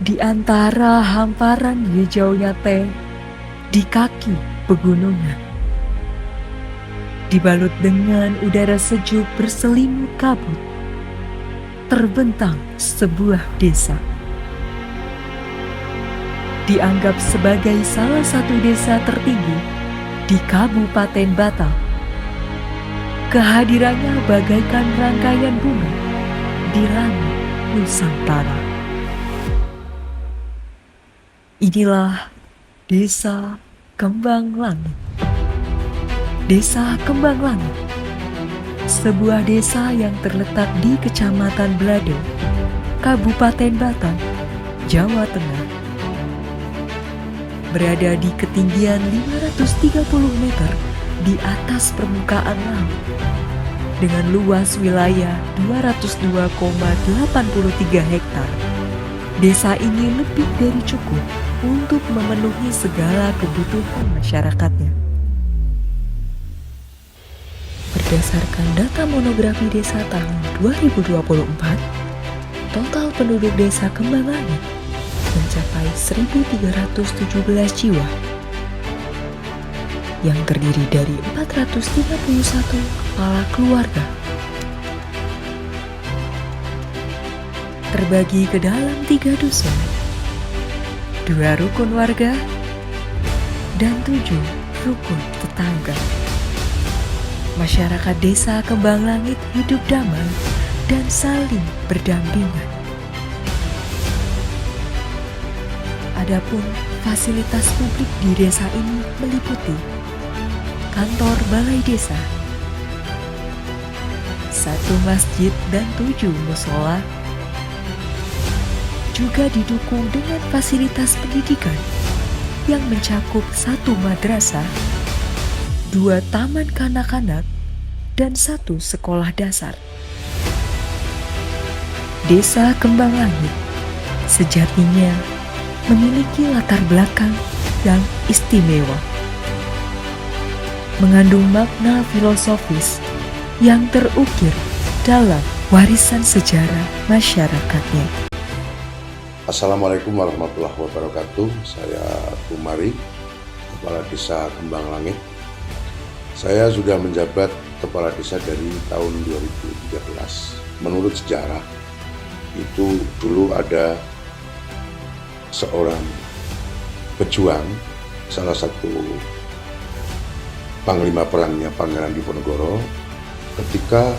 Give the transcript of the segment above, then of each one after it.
Di antara hamparan hijaunya teh, di kaki pegunungan, dibalut dengan udara sejuk berselimut kabut, terbentang sebuah desa. Dianggap sebagai salah satu desa tertinggi di Kabupaten Batam. Kehadirannya bagaikan rangkaian bunga di langit Nusantara. Inilah Desa Kembang Langit. Desa Kembang Langit, sebuah desa yang terletak di Kecamatan Belado, Kabupaten Batam, Jawa Tengah. Berada di ketinggian 530 meter di atas permukaan laut, dengan luas wilayah 202,83 hektar. Desa ini lebih dari cukup untuk memenuhi segala kebutuhan masyarakatnya. Berdasarkan data monografi desa tahun 2024, total penduduk desa Kembang Langit mencapai 1.317 jiwa, yang terdiri dari 431 kepala keluarga. Terbagi ke dalam 3 dusun, 2 rukun warga, dan 7 rukun tetangga. Masyarakat desa Kembang Langit hidup damai dan saling berdampingan. Adapun fasilitas publik di desa ini meliputi kantor balai desa, 1 masjid dan 7 musola, juga didukung dengan fasilitas pendidikan yang mencakup 1 madrasah, 2 taman kanak-kanak, dan 1 sekolah dasar. Desa Kembang Langit sejatinya memiliki latar belakang yang istimewa, mengandung makna filosofis yang terukir dalam warisan sejarah masyarakatnya. Assalamualaikum warahmatullahi wabarakatuh. Saya Kumari, Kepala Desa Kembang Langit. Saya sudah menjabat Kepala Desa dari tahun 2013. Menurut sejarah, itu dulu ada seorang pejuang, salah satu panglima perangnya Pangeran Diponegoro. Ketika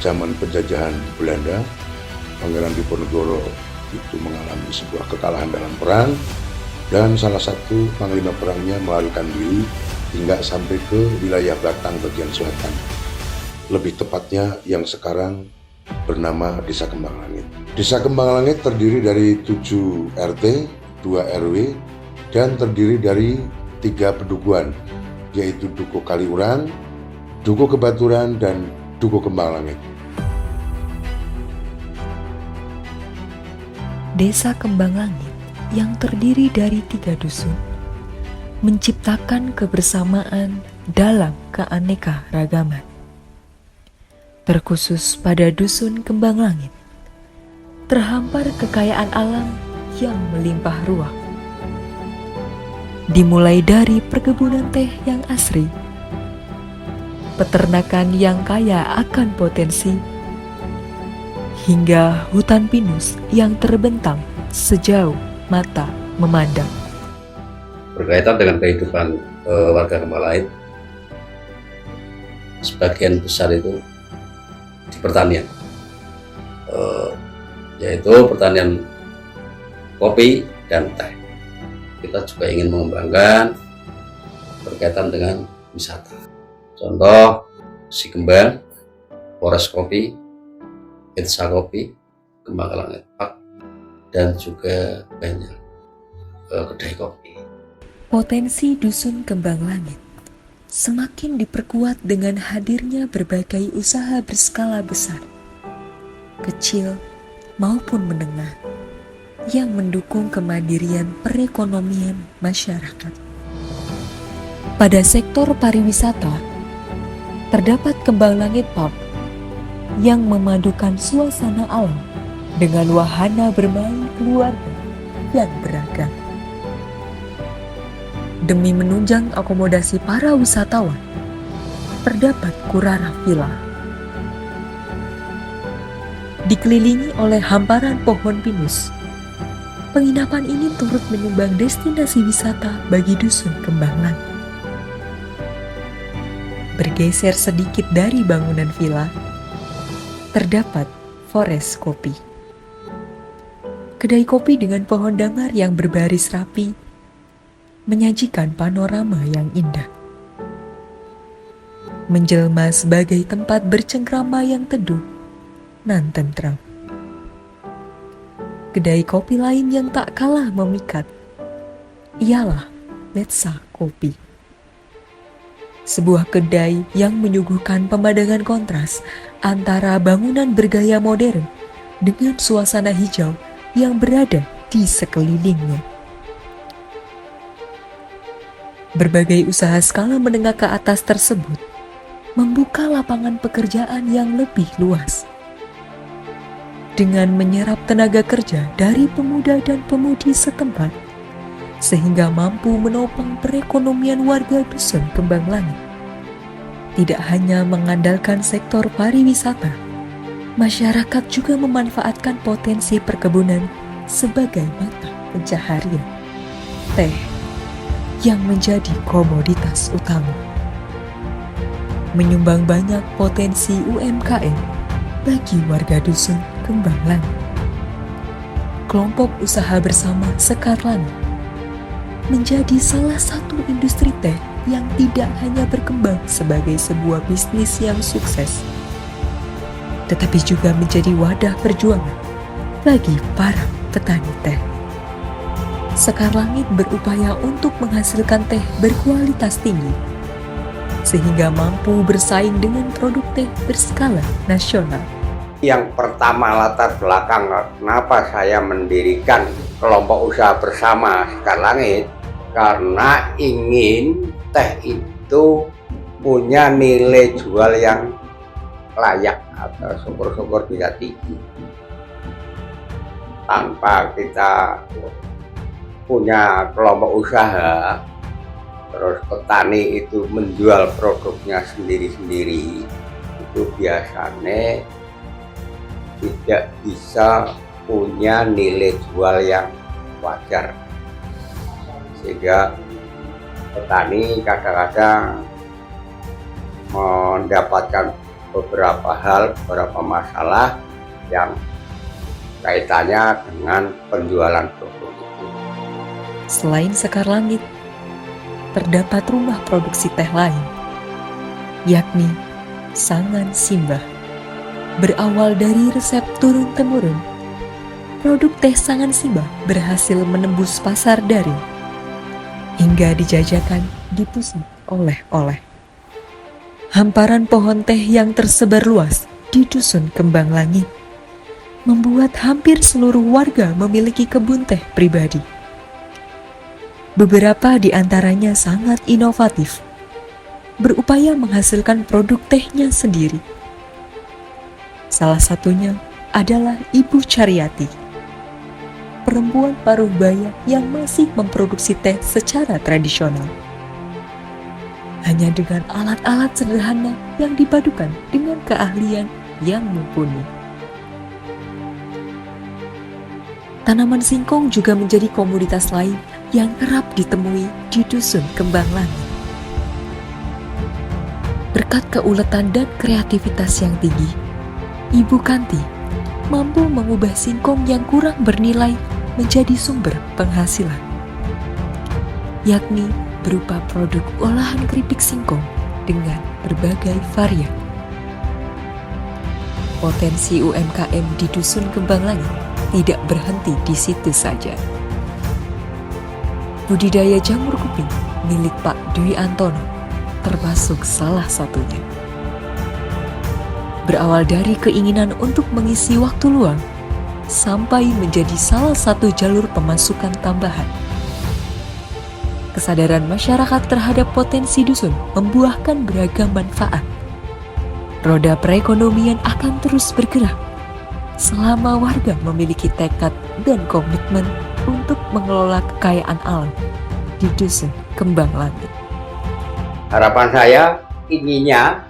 zaman penjajahan Belanda, Pangeran Diponegoro itu mengalami sebuah kekalahan dalam perang, dan salah satu panglima perangnya melarikan diri hingga sampai ke wilayah Batang bagian selatan, lebih tepatnya yang sekarang bernama Desa Kembang Langit. Desa Kembang Langit terdiri dari 7 RT, 2 RW, dan terdiri dari 3 pedukuhan, yaitu Dukuh Kaliurang, Dukuh Kebaturan, dan Dukuh Kembang Langit. Desa Kembang Langit yang terdiri dari 3 dusun menciptakan kebersamaan dalam keanekaragaman. Terkhusus pada dusun Kembang Langit, terhampar kekayaan alam yang melimpah ruah. Dimulai dari perkebunan teh yang asri, peternakan yang kaya akan potensi, hingga hutan pinus yang terbentang sejauh mata memandang. Berkaitan dengan kehidupan warga Kembang Langit, sebagian besar itu di pertanian, yaitu pertanian kopi dan teh. Kita juga ingin mengembangkan berkaitan dengan wisata. Contoh Si Kembang, Forest Kopi, Itsa Kopi, Kembang Langit Park, dan juga banyak kedai kopi. Potensi dusun Kembang Langit semakin diperkuat dengan hadirnya berbagai usaha berskala besar, kecil maupun menengah, yang mendukung kemandirian perekonomian masyarakat. Pada sektor pariwisata, terdapat Kembang Langit Park yang memadukan suasana alam dengan wahana bermain keluarga yang beragam. Demi menunjang akomodasi para wisatawan, terdapat Kurara Villa. Dikelilingi oleh hamparan pohon pinus, penginapan ini turut menyumbang destinasi wisata bagi dusun Kembang Langit. Bergeser sedikit dari bangunan villa, terdapat Forest Kopi. Kedai kopi dengan pohon damar yang berbaris rapi menyajikan panorama yang indah. Menjelma sebagai tempat bercengkrama yang teduh nan tentram. Kedai kopi lain yang tak kalah memikat ialah Letsa Kopi. Sebuah kedai yang menyuguhkan pemandangan kontras antara bangunan bergaya modern dengan suasana hijau yang berada di sekelilingnya. Berbagai usaha skala menengah ke atas tersebut membuka lapangan pekerjaan yang lebih luas. Dengan menyerap tenaga kerja dari pemuda dan pemudi setempat, sehingga mampu menopang perekonomian warga dusun Kembang Langit. Tidak hanya mengandalkan sektor pariwisata, masyarakat juga memanfaatkan potensi perkebunan sebagai mata pencaharian. Teh yang menjadi komoditas utama, menyumbang banyak potensi UMKM bagi warga dusun Kembang Langit. Kelompok usaha bersama Sekar Langit menjadi salah satu industri teh yang tidak hanya berkembang sebagai sebuah bisnis yang sukses, tetapi juga menjadi wadah perjuangan bagi para petani teh. Sekar Langit berupaya untuk menghasilkan teh berkualitas tinggi, sehingga mampu bersaing dengan produk teh berskala nasional. Yang pertama latar belakang kenapa saya mendirikan kelompok usaha bersama Sekar Langit, karena ingin teh itu punya nilai jual yang layak atau syukur-syukur bisa tinggi. Tanpa kita punya kelompok usaha, terus petani itu menjual produknya sendiri-sendiri, itu biasanya tidak bisa punya nilai jual yang wajar, sehingga petani kadang-kadang mendapatkan beberapa masalah yang kaitannya dengan penjualan produk itu. Selain Sekar Langit, terdapat rumah produksi teh lain, yakni Sangan Simbah. Berawal dari resep turun-temurun, produk teh Sangan Simbah berhasil menembus pasar daring hingga dijajakan di pusat oleh-oleh. Hamparan pohon teh yang tersebar luas di dusun Kembang Langit membuat hampir seluruh warga memiliki kebun teh pribadi. Beberapa di antaranya sangat inovatif, berupaya menghasilkan produk tehnya sendiri. Salah satunya adalah Ibu Caryati, perempuan paruh baya yang masih memproduksi teh secara tradisional. Hanya dengan alat-alat sederhana yang dipadukan dengan keahlian yang mumpuni. Tanaman singkong juga menjadi komoditas lain yang kerap ditemui di dusun Kembang Langit. Berkat keuletan dan kreativitas yang tinggi, Ibu Kanti mampu mengubah singkong yang kurang bernilai menjadi sumber penghasilan, yakni berupa produk olahan keripik singkong dengan berbagai varian. Potensi UMKM di dusun Kembang Langit tidak berhenti di situ saja. Budidaya jamur kuping milik Pak Dwi Antono termasuk salah satunya. Berawal dari keinginan untuk mengisi waktu luang, sampai menjadi salah satu jalur pemasukan tambahan. Kesadaran masyarakat terhadap potensi dusun membuahkan beragam manfaat. Roda perekonomian akan terus bergerak selama warga memiliki tekad dan komitmen untuk mengelola kekayaan alam di Dusun Kembang Langit. Harapan saya inginnya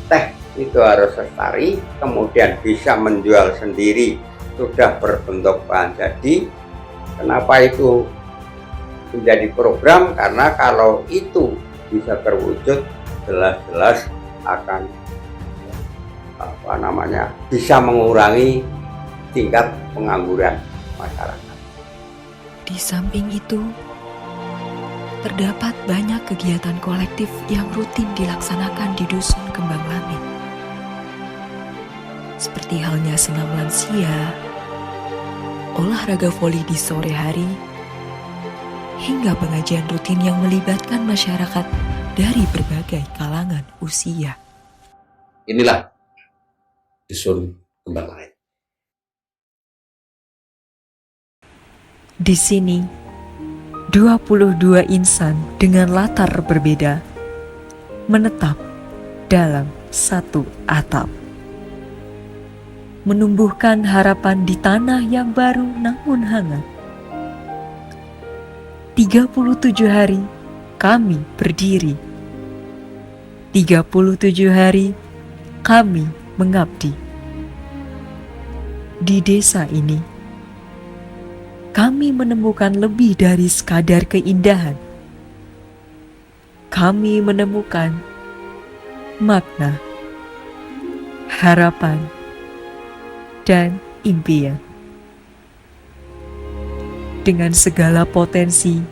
teh itu harus lestari, kemudian bisa menjual sendiri, sudah berbentuk bahan jadi. Kenapa itu menjadi program? Karena kalau itu bisa terwujud, jelas-jelas akan bisa mengurangi tingkat pengangguran masyarakat. Di samping itu, terdapat banyak kegiatan kolektif yang rutin dilaksanakan di Dusun Kembang Langit. Seperti halnya senam lansia, olahraga voli di sore hari, hingga pengajian rutin yang melibatkan masyarakat dari berbagai kalangan usia. Inilah Dusun Kembang Langit. Di sini, 22 insan dengan latar berbeda menetap dalam satu atap, menumbuhkan harapan di tanah yang baru namun hangat. 37 hari kami berdiri, 37 hari kami mengabdi. Di desa ini, kami menemukan lebih dari sekadar keindahan. Kami menemukan makna, harapan, dan impian. Dengan segala potensi,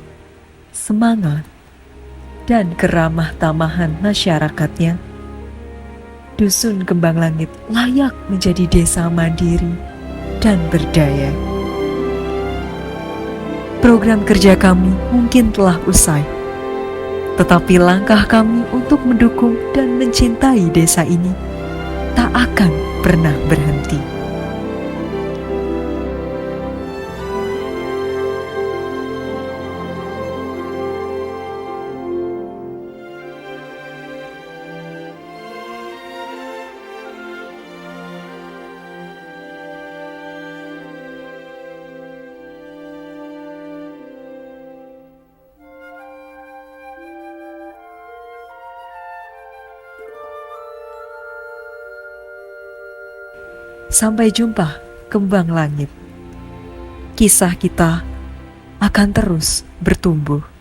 semangat, dan keramah tamahan masyarakatnya, Dusun Kembang Langit layak menjadi desa mandiri dan berdaya. Program kerja kami mungkin telah usai, tetapi langkah kami untuk mendukung dan mencintai desa ini tak akan pernah berhenti. Sampai jumpa, Kembang Langit. Kisah kita akan terus bertumbuh.